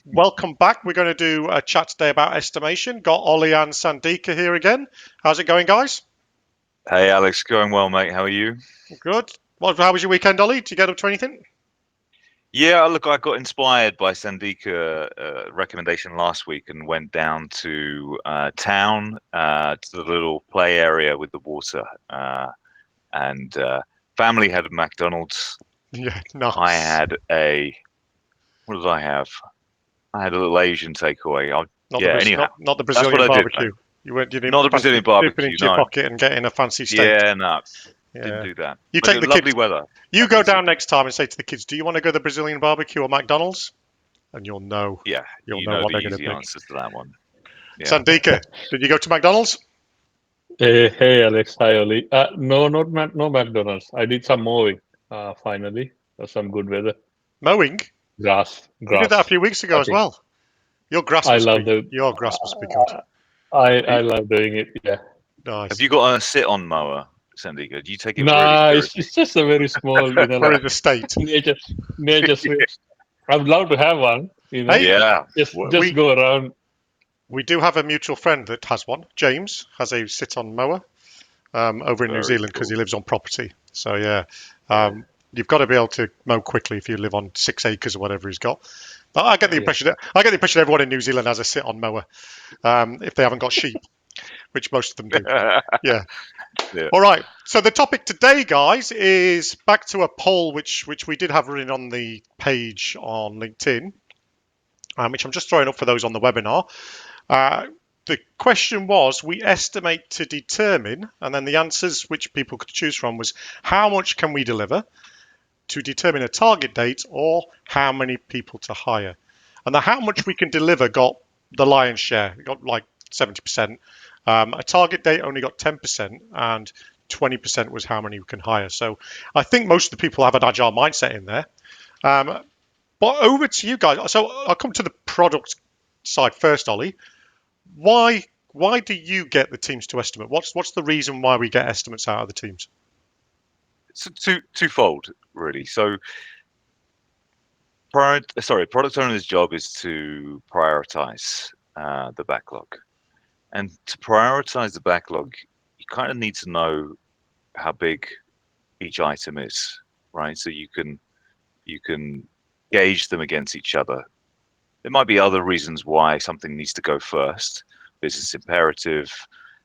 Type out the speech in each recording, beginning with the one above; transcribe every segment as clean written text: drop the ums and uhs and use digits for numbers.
Welcome back. We're going to do a chat today about estimation. Got Ollie and Sandika here again. How's it going, guys? Hey, Alex, going well, mate. How are you? Good. How was your weekend, Ollie? Did you get up to anything? Yeah, look, I got inspired by Sandika recommendation last week and went down to town to the little play area with the water. And family had a McDonald's. Yeah, I nice. had what did I have? I had a little Asian takeaway. Anyhow, Not the that's what Brazilian I did, mate. barbecue. You didn't Not a fancy Brazilian dipping barbecue, into your no. pocket and getting a fancy steak. Yeah, no, didn't Yeah. do that. You But take it the was lovely kids. weather. You That go was down next time and say to the kids, "Do you want to go to the Brazilian barbecue or McDonald's?" And you'll know. Yeah, You'll you know know what the they're going to easy pick. answers to that one. Yeah. Sandika, did you go to McDonald's? Hey, Alex. Hi, Oli. No, no McDonald's. I did some mowing. Finally, some good weather. Mowing? Grass. You did that a few weeks ago as Cutting. well. Your grass I must love be the. good. I love doing it. Yeah. Have Nice. you got a sit-on mower, Sandika? Do you take it really Nah, seriously? it's just a very small, Or in the state. nature strips. I would love to have one. Hey, Yeah. Just we go around. we do have a mutual friend that has one. James has a sit-on mower over in New Very Zealand because cool. he lives on property. So yeah, Yeah. you've got to be able to mow quickly if you live on 6 acres or whatever he's got. But I get the Yeah. impression everyone in New Zealand has a sit-on mower if they haven't got sheep, which most of them do. Yeah. Yeah. All right. So the topic today, guys, is back to a poll which we did have running on the page on LinkedIn, which I'm just throwing up for those on the webinar. The question was, we estimate to determine, and then the answers which people could choose from was how much can we deliver to determine a target date or how many people to hire. And the how much we can deliver got the lion's share. It got like 70%. A target date only got 10%, and 20% was how many we can hire. So I think most of the people have an agile mindset in there. But over to you guys. So I'll come to the product side first, Ollie. Why do you get the teams to estimate? What's the reason why we get estimates out of the teams? So twofold, really. So product owner's job is to prioritize the backlog. And to prioritize the backlog, you kind of need to know how big each item is, right? So you can gauge them against each other. There might be other reasons why something needs to go first. Business imperative,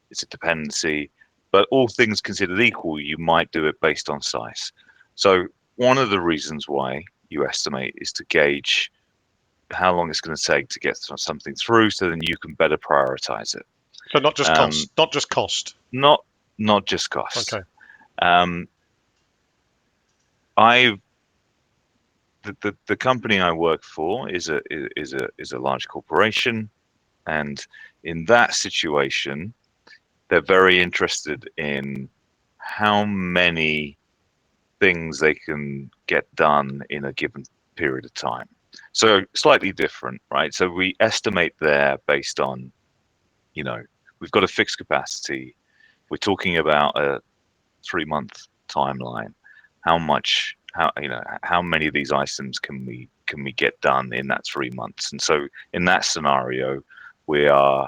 it's a dependency, but all things considered equal, you might do it based on size. So one of the reasons why you estimate is to gauge how long it's going to take to get something through, so then you can better prioritize it. So not just cost. Not just cost. Okay. The company I work for is a large corporation, and in that situation, they're very interested in how many things they can get done in a given period of time. So slightly different, right? So we estimate there based on, we've got a fixed capacity. We're talking about a 3-month timeline. How many of these items can we get done in that 3 months? And so in that scenario, we are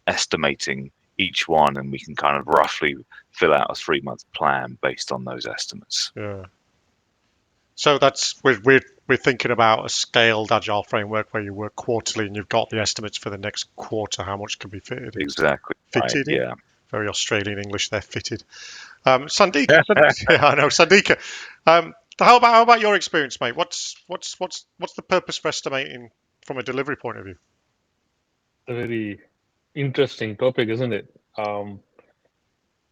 estimating each one, and we can kind of roughly fill out a 3-month plan based on those estimates. Yeah. So that's we're thinking about a scaled agile framework where you work quarterly and you've got the estimates for the next quarter, how much can be fitted. Exactly. Fitted Right, in. yeah. Very Australian English there, fitted. Sandika, yeah, I know, Sandika. How about your experience, mate? What's the purpose for estimating from a delivery point of view? A very interesting topic, isn't it?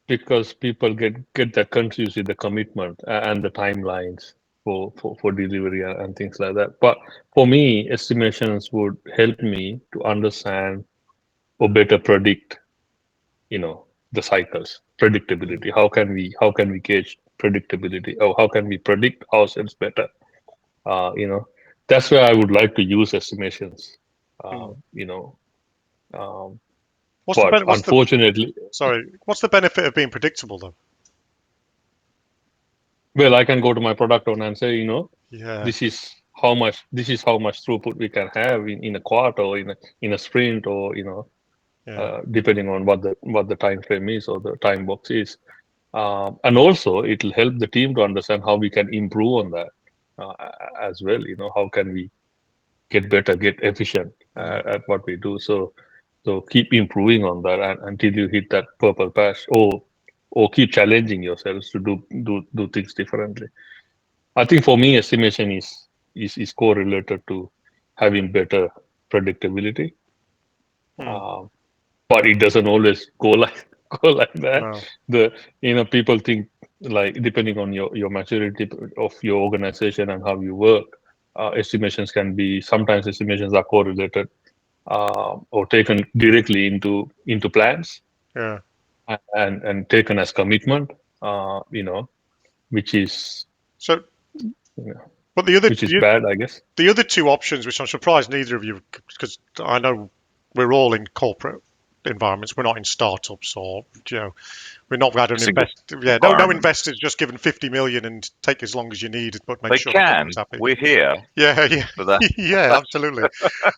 Because people get that confused with the commitment and the timelines for delivery and things like that. But for me, estimations would help me to understand or better predict, the cycles, predictability. How can we gauge predictability? Or how can we predict ourselves better? That's where I would like to use estimations. But unfortunately, what's the benefit of being predictable though? well, I can go to my product owner and say, Yeah. this is this is how much throughput we can have in a quarter or in a sprint, or depending on what the time frame is or the time box is. And also it will help the team to understand how we can improve on that as well. How can we get better, get efficient at what we do. So keep improving on that until you hit that purple patch, or keep challenging yourselves to do things differently. I think for me, estimation is correlated to having better predictability. But it doesn't always go like that. No. People think, like, depending on your maturity of your organization and how you work, estimations estimations are correlated or taken directly into plans, Yeah. and taken as commitment, which is So, you know, but the other which is bad, I guess. the other two options, which I'm surprised neither of you, because I know we're all in corporate environments, we're not in startups, or we're not had an Single invest. Yeah, no investors just given 50 million and take as long as you need, but make They sure the can. company's happy. We're here Yeah, for that. yeah, absolutely.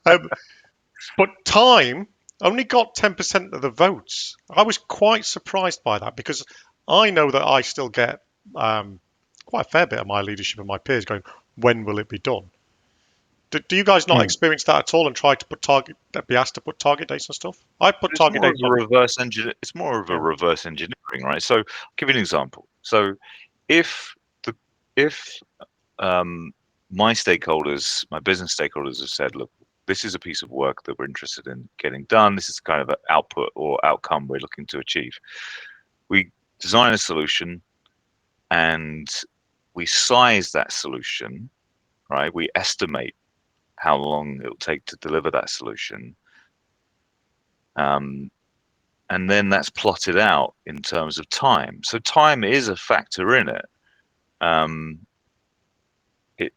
But time only got 10% of the votes. I was quite surprised by that, because I know that I still get quite a fair bit of my leadership and my peers going, when will it be done? Do you guys not experience that at all and try to be asked to put target dates and stuff? I put target dates on. It's more of a reverse engineering, right? So I'll give you an example. So if my stakeholders, my business stakeholders have said, look, this is a piece of work that we're interested in getting done. This is kind of an output or outcome we're looking to achieve. We design a solution and we size that solution, right? We estimate how long it'll take to deliver that solution. And then that's plotted out in terms of time. So time is a factor in it.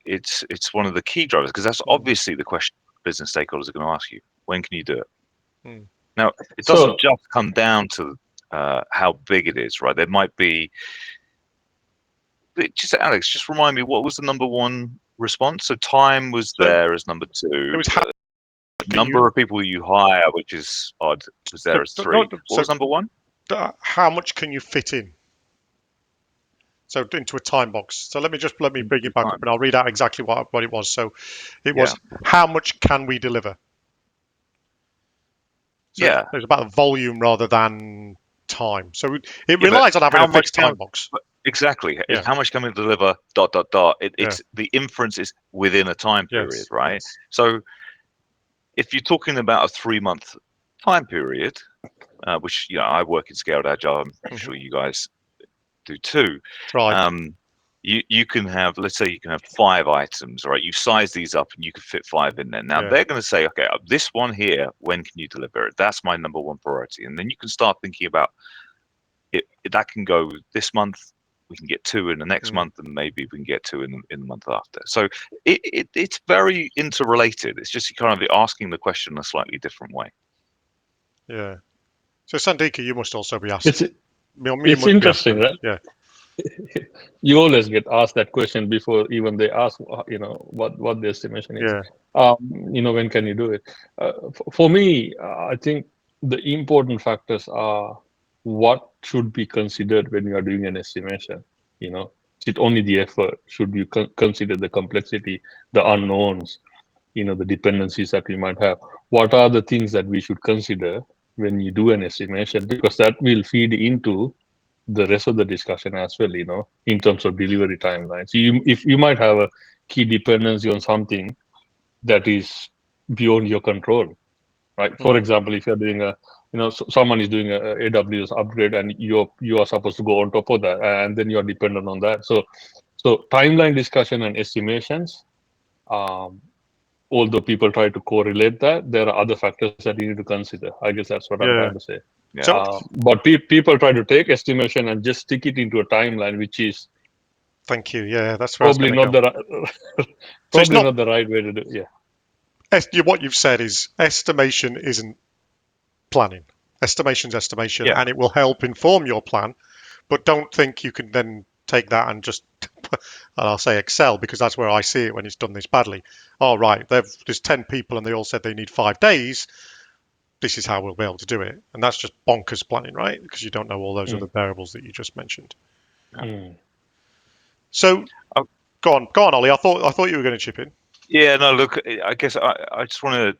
It's one of the key drivers, because that's obviously the question business stakeholders are going to ask you. When can you do it? Now, it doesn't just come down to how big it is, right? There might be. Just Alex, just remind me, what was the number one response? So time was there as number two. It was number of people you hire, which is odd, was there as three. What was number one? How much can you fit in? So into a time box. So let me bring it back up, and I'll read out exactly what it was. So it was, how much can we deliver? So it's about volume rather than time. So it relies on having a fixed time box. Exactly. How much can we deliver? ... It's the inference is within a time period, right? Yes. So if you're talking about a 3-month time period, which I work in Scaled Agile, I'm sure you guys do too. Right. You can have, let's say you can have 5 items, right? You size these up and you can fit 5 in there. Now they're going to say, okay, this one here, when can you deliver it? That's my number one priority. And then you can start thinking about it. That can go this month. We can get 2 in the next month, and maybe we can get 2 in the month after. So it's very interrelated. It's just kind of asking the question in a slightly different way. Yeah. So Sandika, you must also be asked. It's interesting, right? Yeah. You always get asked that question before even they ask, what the estimation is. Yeah. When can you do it? For me, I think the important factors are what should be considered when you are doing an estimation. Is it only the effort? Should you consider the complexity, the unknowns, the dependencies that we might have? What are the things that we should consider when you do an estimation? Because that will feed into the rest of the discussion as well, in terms of delivery timelines. If you might have a key dependency on something that is beyond your control, right? For example, if you're doing someone is doing a AWS upgrade and you are supposed to go on top of that, and then you're dependent on that. So timeline discussion and estimations, although people try to correlate that, there are other factors that you need to consider. I guess that's what I'm trying to say. Yeah. But people try to take estimation and just stick it into a timeline, which is thank you. Yeah, that's probably not the right way to do it. Yeah. What you've said is estimation isn't planning. Estimation's estimation, and it will help inform your plan. But don't think you can then take that and just and I'll say Excel because that's where I see it when it's done this badly. Oh, right, there's 10 people and they all said they need 5 days. This is how we'll be able to do it. And that's just bonkers planning, right? Because you don't know all those other variables that you just mentioned. So Oh. go on, Ollie. I thought you were going to chip in. Yeah, no, look, I guess I just want to.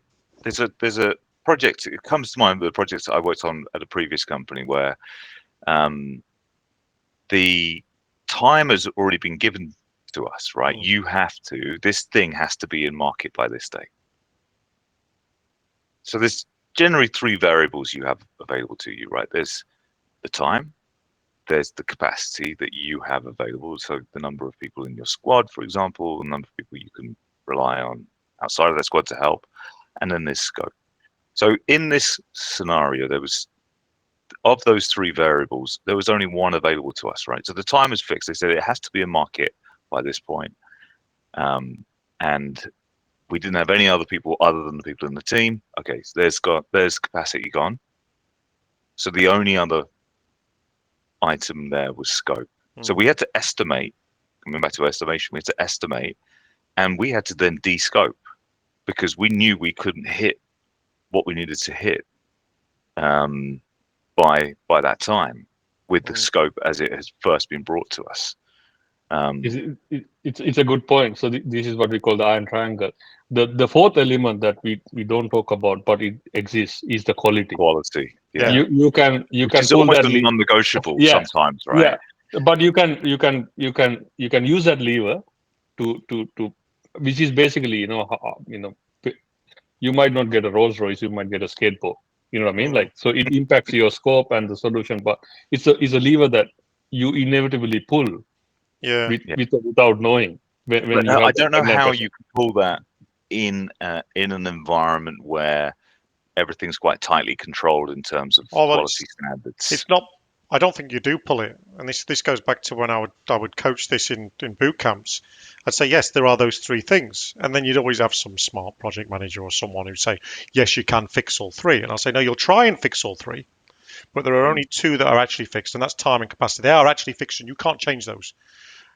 There's a project. It comes to mind. The projects I worked on at a previous company where the time has already been given to us, right? You have to. This thing has to be in market by this date. So there's generally 3 variables you have available to you, right? There's the time. There's the capacity that you have available. So the number of people in your squad, for example, the number of people you can rely on outside of that squad to help, and then there's scope. So in this scenario, there was, of those 3 variables, there was only one available to us, right? So the time is fixed. They said it has to be in market by this point. And we didn't have any other people other than the people in the team. Okay, so there's capacity gone. So the only other item there was scope. So we had to estimate, coming back to estimation, we had to estimate, and we had to then de-scope because we knew we couldn't hit what we needed to hit by that time with the scope as it has first been brought to us. It's a good point. So this is what we call the iron triangle. The fourth element that we don't talk about, but it exists, is the quality. Quality. Yeah. You can It's pull almost that a non-negotiable sometimes, right? Yeah, but you can use that lever to which is basically you might not get a Rolls Royce, you might get a skateboard. You know what I mean? Like, so it impacts your scope and the solution, but it's a lever that you inevitably pull. Without knowing. When I don't know how you can pull that in an environment where everything's quite tightly controlled in terms of quality standards. It's not. I don't think you do pull it, and this goes back to when I would coach this in boot camps. I'd say yes, there are those 3 things, and then you'd always have some smart project manager or someone who'd say yes, you can fix all 3, and I'll say no, you'll try and fix all 3, but there are only 2 that are actually fixed, and that's time and capacity. They are actually fixed, and you can't change those.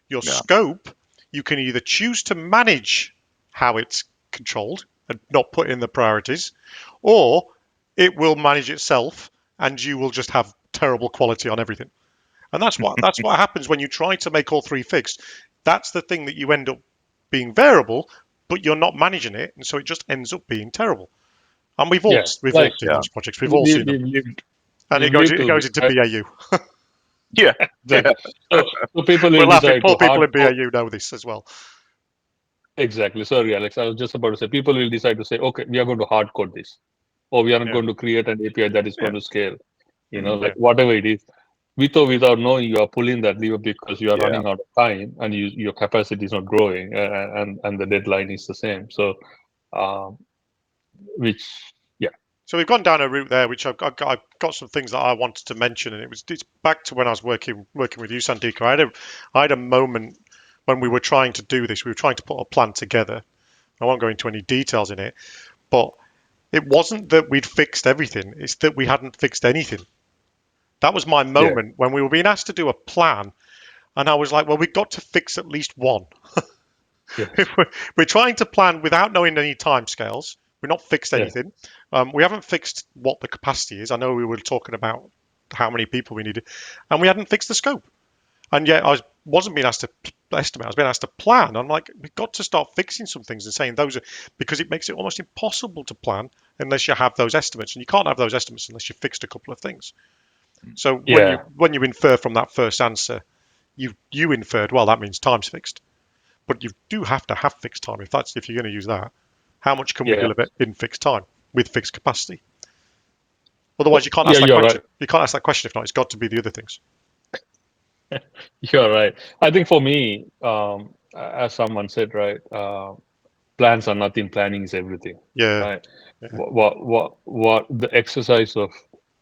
Your scope, you can either choose to manage how it's controlled and not put in the priorities, or it will manage itself and you will just have terrible quality on everything. And that's what happens when you try to make all 3 fixed. That's the thing that you end up being variable, but you're not managing it, and so it just ends up being terrible. And we've all seen these projects. We've all seen them. And it goes into BAU. Yeah. So people will decide. Poor people in BAU know this as well. Exactly. Sorry, Alex. I was just about to say, people will decide to say, okay, we are going to hard code this, or we are not going to create an API that is going to scale. Like whatever it is, without knowing, you are pulling that lever because you are running out of time and your capacity is not growing, and the deadline is the same. So, So we've gone down a route there, which I've got some things that I wanted to mention, and it's back to when I was working with you, Sandika. I had a moment when we were trying to do this. We were trying to put a plan together. I won't go into any details in it, but it wasn't that we'd fixed everything. It's that we hadn't fixed anything. That was my moment when we were being asked to do a plan, and I was like, well, we've got to fix at least one. We're trying to plan without knowing any timescales. We've not fixed anything. We haven't fixed what the capacity is. I know we were talking about how many people we needed, and we hadn't fixed the scope. And yet I wasn't being asked to estimate. I was being asked to plan. I'm like, we've got to start fixing some things and saying those are, because it makes it almost impossible to plan unless you have those estimates. And you can't have those estimates unless you've fixed a couple of things. So when you infer from that first answer, you inferred, well, that means time's fixed. But you do have to have fixed time if you're going to use that. How much can we deliver in fixed time with fixed capacity? Otherwise, you can't ask that question. Right. You can't ask that question if not. It's got to be the other things. You're right. I think for me, as someone said, right, plans are nothing. Planning is everything. Yeah. Right. Yeah. What the exercise of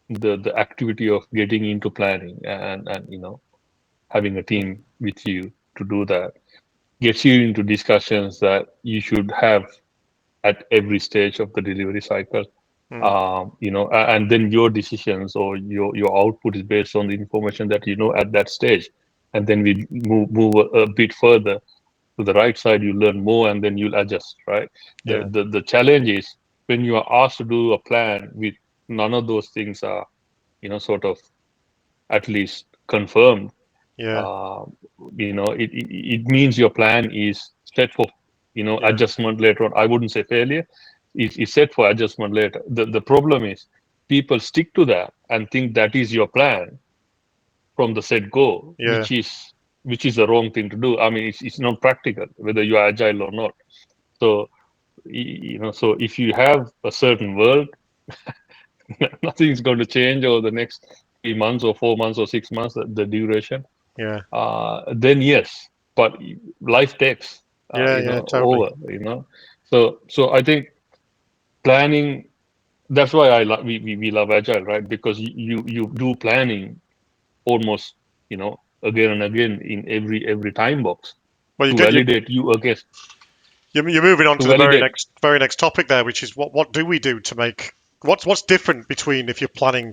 the activity of getting into planning and having a team with you to do that gets you into discussions that you should have at every stage of the delivery cycle. And then your decisions or your output is based on the information that you know at that stage. and then we move a bit further to the right side, you learn more, and then you'll adjust, right? Yeah. The challenge is when you are asked to do a plan with none of those things are, sort of at least confirmed. Yeah. It means your plan is set for, Yeah. adjustment later on. I wouldn't say failure. It's set for adjustment later. The problem is people stick to that and think that is your plan from the set go, Yeah. which is the wrong thing to do. I mean, it's not practical whether you are agile or not. So so if you have a certain world, nothing is going to change over the next 3 months or 4 months or 6 months, the duration. Yeah. Then yes, but life takes Yeah. Totally. over. So I think planning. That's why we love agile, right? Because you do planning almost again and again in every time box Well, to validate you against you're moving on to to the validate. very next topic there, which is what do we do to make what's different between if you're planning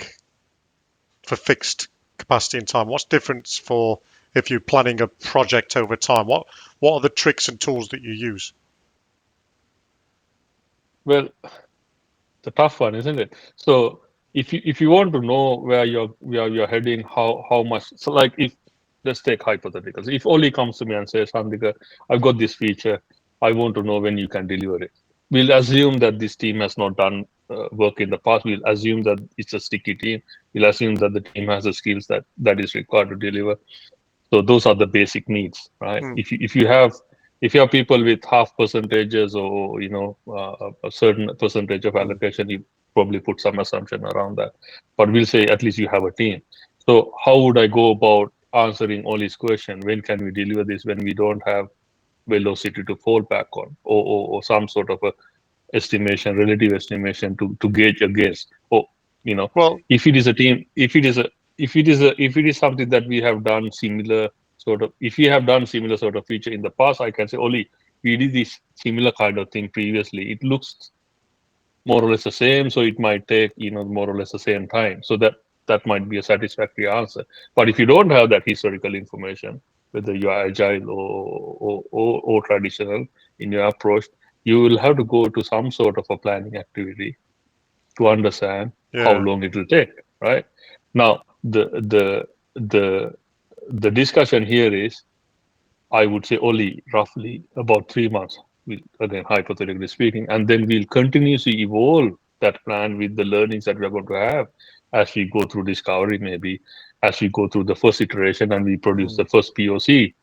for fixed capacity and time? What's different for if you're planning a project over time? What are the tricks and tools that you use? Well, it's a tough one, isn't it? So if you want to know where you're heading, how much. So like if let's take hypotheticals. If Oli comes to me and says, Handika, I've got this feature. I want to know when you can deliver it. We'll assume that this team has not done work in the past. We'll assume that it's a sticky team. We'll assume that the team has the skills that is required to deliver. So those are the basic needs, right? Hmm. If you have people with half percentages or a certain percentage of allocation, you probably put some assumption around that. But we'll say at least you have a team. So how would I go about answering Oli's question? When can we deliver this when we don't have velocity to fall back on, or some sort of a estimation, relative estimation to gauge against? Or Well, if it is a team, if it is something that we have done similar sort of, if we have done similar sort of feature in the past, I can say, Oli, we did this similar kind of thing previously. It looks more or less the same, so it might take more or less the same time. So that might be a satisfactory answer. But if you don't have that historical information, whether you are agile or traditional in your approach, you will have to go to some sort of a planning activity to understand how yeah. long it will take. Right now, the discussion here is, I would say, only roughly about 3 months. Again, hypothetically speaking, and then we'll continuously evolve that plan with the learnings that we're going to have as we go through discovery, maybe as we go through the first iteration and we produce the first POC,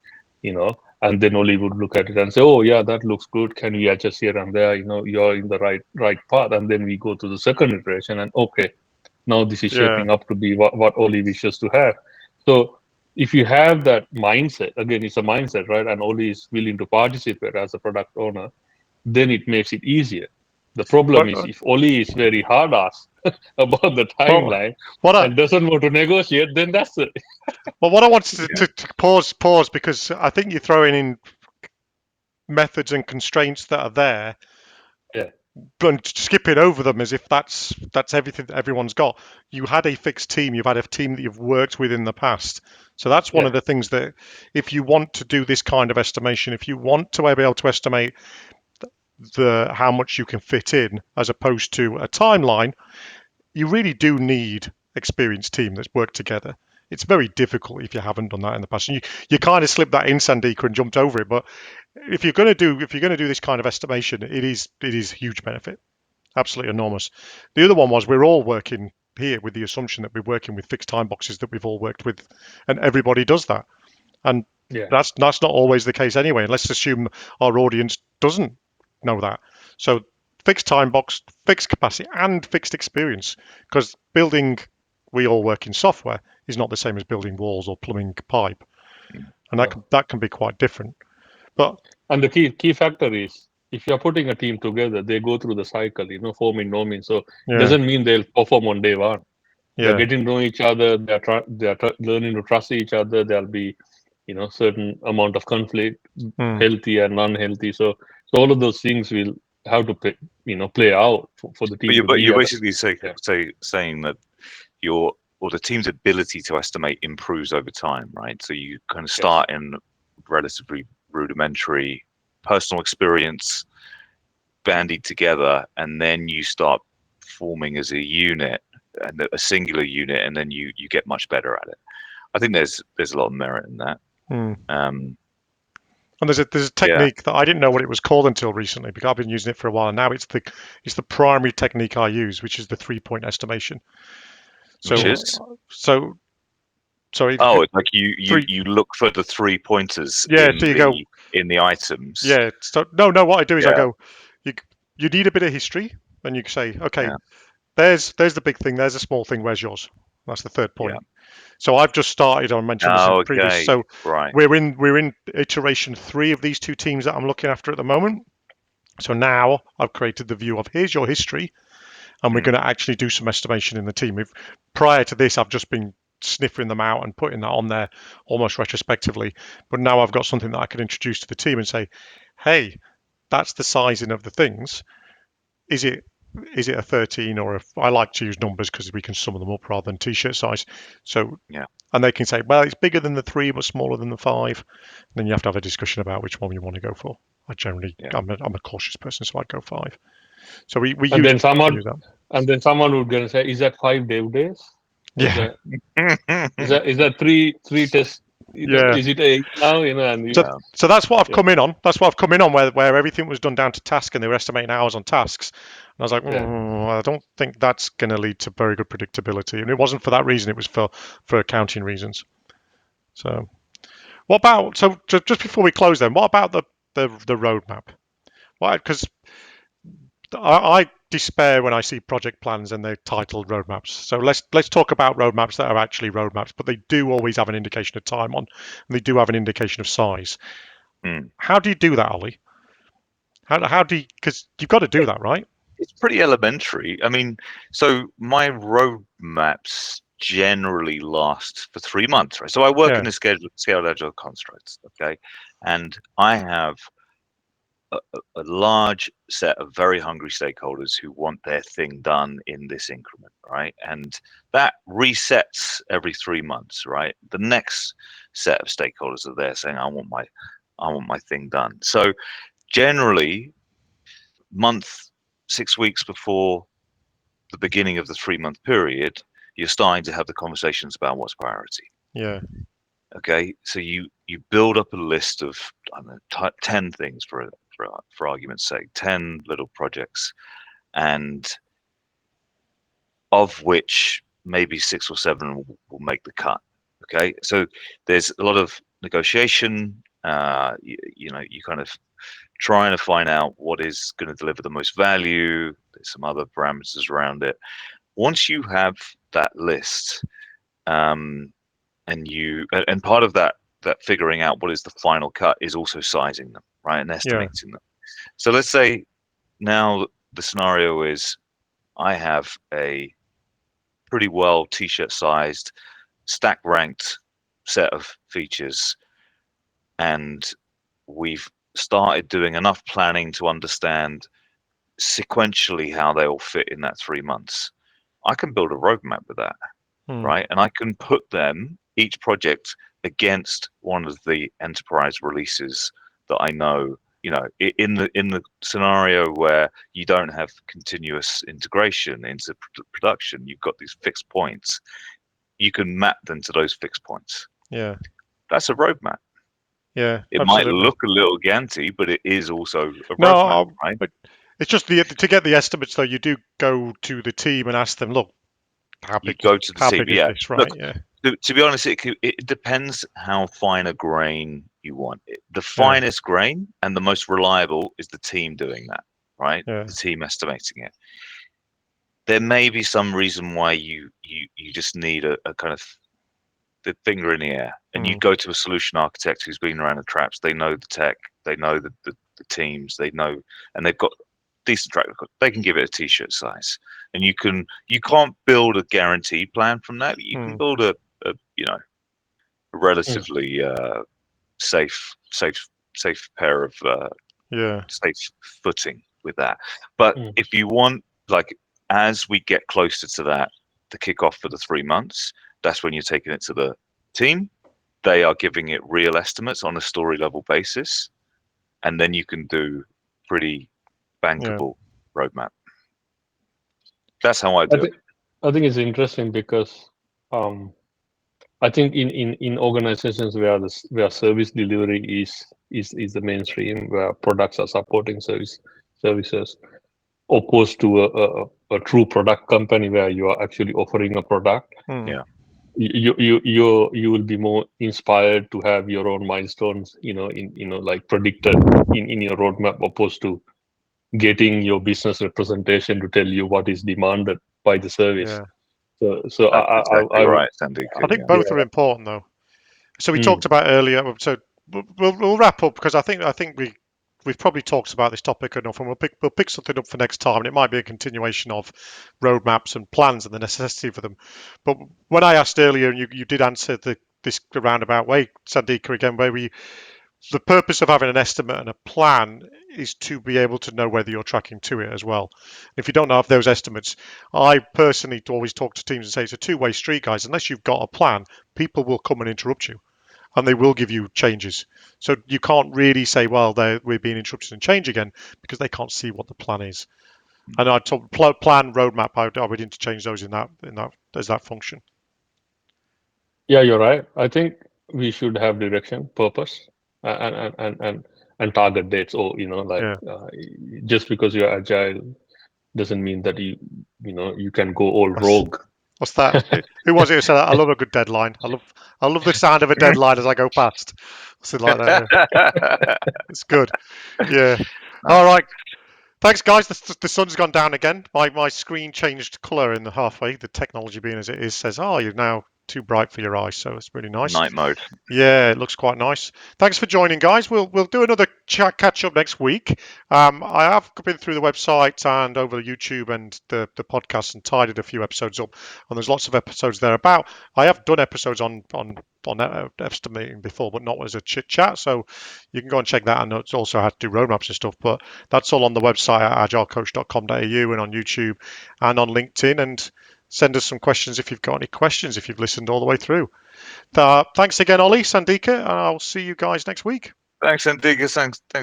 and then Oli would look at it and say, oh yeah, that looks good. Can we adjust here and there? You're in the right path. And then we go to the second iteration and okay, now this is Yeah. shaping up to be what Oli wishes to have. So if you have that mindset, again, it's a mindset, right? And Oli is willing to participate as a product owner, then it makes it easier. The problem But is if Oli is very hard ass about the well, timeline what I and doesn't want to negotiate, then that's it. well, what I wanted Yeah. to pause because I think you're throwing in methods and constraints that are there, Yeah. but skipping over them as if that's everything that everyone's got. You had a fixed team. You've had a team that you've worked with in the past. So that's one Yeah. of the things that if you want to do this kind of estimation, if you want to be able to estimate how much you can fit in as opposed to a timeline, you really do need experienced team that's worked together. It's very difficult if you haven't done that in the past. And you kind of slipped that in, Sandika, and jumped over it. But if you're going to do this kind of estimation, it is huge benefit, absolutely enormous. The other one was we're all working here with the assumption that we're working with fixed time boxes that we've all worked with, and everybody does that. And Yeah. that's not always the case anyway. Let's assume our audience doesn't know that. So fixed time box, fixed capacity, and fixed experience, because building, we all work in software, is not the same as building walls or plumbing pipe, and No. that can be quite different. But And the key factor is if you're putting a team together, they go through the cycle, forming, norming. So it yeah, doesn't mean they'll perform on day one. They're yeah, getting to know each other. They're learning to trust each other. There'll be, certain amount of conflict, mm, healthy and unhealthy. So all of those things will have to play out for the team to But be you're at. basically saying that you're or the team's ability to estimate improves over time, right? So you kind of start in relatively rudimentary personal experience, bandied together, and then you start forming as a unit, and a singular unit, and then you get much better at it. I think there's a lot of merit in that. Hmm. Um, And there's a technique that I didn't know what it was called until recently, because I've been using it for a while. Now it's the primary technique I use, which is the 3-point estimation. which So is so sorry. it's like you Three. you look for the 3 pointers Yeah. So you go. in the items. Yeah. So no. What I do is I Yeah, go. You need a bit of history, and you say, okay, yeah, there's the big thing. There's a small thing. Where's yours? That's the third point. yeah. So I've just started. I mentioned this in Oh, previous. okay, So right. we're in iteration 3 of these 2 teams that I'm looking after at the moment. So now I've created the view of here's your history, and we're Mm. going to actually do some estimation in the team. Prior to this, I've just been sniffing them out and putting that on there almost retrospectively. But now I've got something that I can introduce to the team and say, hey, that's the sizing of the things. Is it a 13 or I like to use numbers because we can sum them up rather than t-shirt size. So Yeah. and they can say, well, it's bigger than the 3 but smaller than the 5. Then you have to have a discussion about which one you want to go for. I generally, Yeah. I'm a cautious person, so I'd go 5. So we And use then someone use that. and then someone would gonna say, is that 5 dev days? Or Yeah, is that three tests? yeah. Is it 8 now? And So, Yeah. so that's what I've yeah, come in on. That's what I've come in on, where everything was done down to task and they were estimating hours on tasks. And I was like, yeah. I don't think that's going to lead to very good predictability. And it wasn't for that reason. It was for accounting reasons. So, what about just before we close, then, what about the roadmap? Why? Because I despair when I see project plans and they're titled roadmaps. So let's talk about roadmaps that are actually roadmaps, but they do always have an indication of time on, and they do have an indication of size. Mm. How do you do that, Ollie? How do you, because you've got to do that, right? It's pretty elementary. I mean, so my roadmaps generally last for 3 months, right? So I work Yeah, in the scaled agile constructs, okay, and I have a large set of very hungry stakeholders who want their thing done in this increment, right? And that resets every 3 months, right? The next set of stakeholders are there saying, I want my thing done. So generally, month 6 weeks before the beginning of the 3 month period, you're starting to have the conversations about what's priority. yeah, Okay, so you build up a list of, I don't know, 10 things for argument's sake, 10 little projects, and of which maybe 6 or 7 will make the cut. Okay, so there's a lot of negotiation. You kind of trying to find out what is going to deliver the most value. There's some other parameters around it. Once you have that list, and part of that figuring out what is the final cut is also sizing them, right, and yeah, estimating them. So let's say now the scenario is I have a pretty well t-shirt sized, stack ranked set of features, and we've started doing enough planning to understand sequentially how they all fit in that 3 months. I can build a roadmap with that, hmm, right? And I can put them, each project, against one of the enterprise releases that I know, in the scenario where you don't have continuous integration into production, you've got these fixed points. You can map them to those fixed points. yeah, That's a roadmap. yeah. It might Absolutely. look a little ganty, but it is also a No, roadmap, right? but it's just to get the estimates though. You do go to the team and ask them, look, You go to the how team. big is Yeah. this, Look, right? Yeah, to be honest, it depends how fine a grain you want. The yeah, finest grain and the most reliable is the team doing that, right? yeah, The team estimating it. There may be some reason why you just need a kind of the finger in the air, and you mm, go to a solution architect who's been around the traps. They know the tech, they know the teams, they know, and they've got decent track record. They can give it a t-shirt size, and you can't build a guaranteed plan from that. But you can mm, build a Mm, relatively safe pair of yeah, safe footing with that. But mm, if you want, like, as we get closer to that the kickoff for the 3 months. That's when you're taking it to the team. They are giving it real estimates on a story level basis, and then you can do pretty bankable roadmap. That's how I do it. I think it's interesting because I think in organizations where service delivery is the mainstream, where products are supporting services, opposed to a true product company where you are actually offering a product. Yeah. You will be more inspired to have your own milestones, like predicted in your roadmap, opposed to getting your business representation to tell you what is demanded by the service. Yeah. So That's exactly right, Sandeep. I think both are important though. So we talked about earlier. So we'll wrap up because I think we've probably talked about this topic enough, and we'll pick something up for next time. And it might be a continuation of roadmaps and plans and the necessity for them. But when I asked earlier, and you did answer this roundabout way, Sandika, again, where the purpose of having an estimate and a plan is to be able to know whether you're tracking to it as well. If you don't have those estimates, I personally always talk to teams and say it's a two-way street, guys. Unless you've got a plan, people will come and interrupt you, and they will give you changes. So you can't really say, well, we're being interrupted and change again, because they can't see what the plan is. And I talk plan, roadmap. I would interchange those in that as that function. Yeah, you're right. I think we should have direction, purpose, and target dates. Or just because you're agile doesn't mean that you can go all rogue. What's that? Who was it who said that? I love a good deadline. I love the sound of a deadline as I go past. Something like that. Yeah. It's good. Yeah. All right. Thanks, guys. The sun's gone down again. My screen changed colour in the halfway. The technology being as it is says, "Oh, you're now too bright for your eyes." So it's really nice. Night mode. Yeah, it looks quite nice. Thanks for joining, guys. We'll do another catch up next week. I have been through the website and over YouTube and the podcast and tidied a few episodes up, and there's lots of episodes there about. I have done episodes on estimating before, but not as a chit chat. So you can go and check that, and it's also how to do roadmaps and stuff. But that's all on the website at agilecoach.com.au and on YouTube and on LinkedIn. And send us some questions if you've got any questions, if you've listened all the way through. Thanks again, Ollie, Sandika, and I'll see you guys next week. Thanks, Sandika. Thanks.